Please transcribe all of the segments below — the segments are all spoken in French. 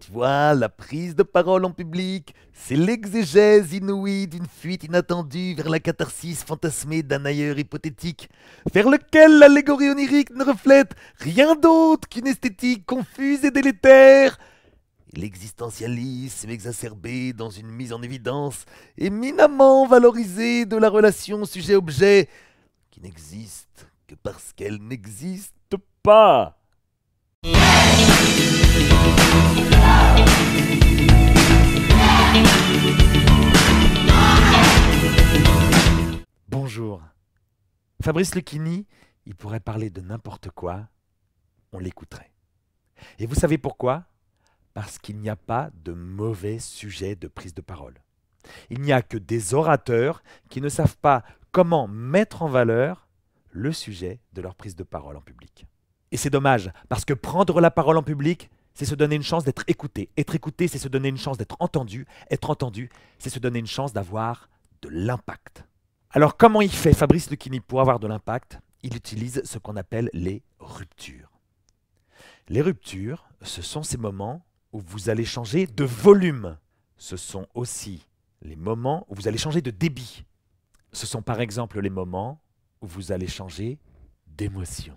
Tu vois, la prise de parole en public, c'est l'exégèse inouïe d'une fuite inattendue vers la catharsis fantasmée d'un ailleurs hypothétique, vers lequel l'allégorie onirique ne reflète rien d'autre qu'une esthétique confuse et délétère. Et l'existentialisme exacerbé dans une mise en évidence éminemment valorisée de la relation sujet-objet, qui n'existe que parce qu'elle n'existe pas. Bonjour. Fabrice Lucchini, il pourrait parler de n'importe quoi, on l'écouterait. Et vous savez pourquoi ? Parce qu'il n'y a pas de mauvais sujet de prise de parole. Il n'y a que des orateurs qui ne savent pas comment mettre en valeur le sujet de leur prise de parole en public. Et c'est dommage, parce que prendre la parole en public, c'est se donner une chance d'être écouté. Être écouté, c'est se donner une chance d'être entendu. Être entendu, c'est se donner une chance d'avoir de l'impact. Alors comment il fait Fabrice Lucchini pour avoir de l'impact ? Il utilise ce qu'on appelle les ruptures. Les ruptures, ce sont ces moments où vous allez changer de volume. Ce sont aussi les moments où vous allez changer de débit. Ce sont par exemple les moments où vous allez changer d'émotion.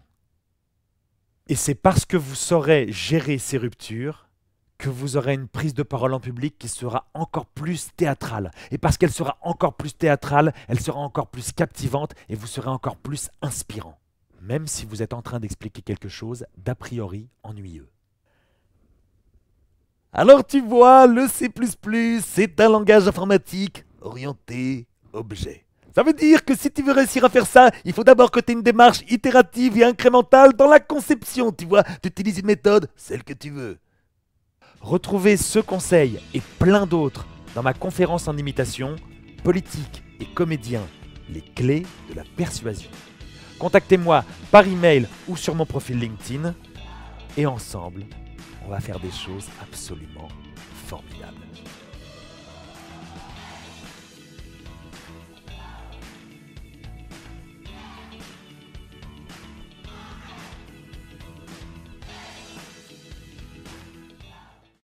Et c'est parce que vous saurez gérer ces ruptures que vous aurez une prise de parole en public qui sera encore plus théâtrale. Et parce qu'elle sera encore plus théâtrale, elle sera encore plus captivante et vous serez encore plus inspirant. Même si vous êtes en train d'expliquer quelque chose d'a priori ennuyeux. Alors tu vois, le C++, c'est un langage informatique orienté objet. Ça veut dire que si tu veux réussir à faire ça, il faut d'abord que tu aies une démarche itérative et incrémentale dans la conception, tu vois. Tu utilises une méthode, celle que tu veux. Retrouvez ce conseil et plein d'autres dans ma conférence en imitation, politique et comédien, les clés de la persuasion. Contactez-moi par email ou sur mon profil LinkedIn et ensemble, on va faire des choses absolument formidables.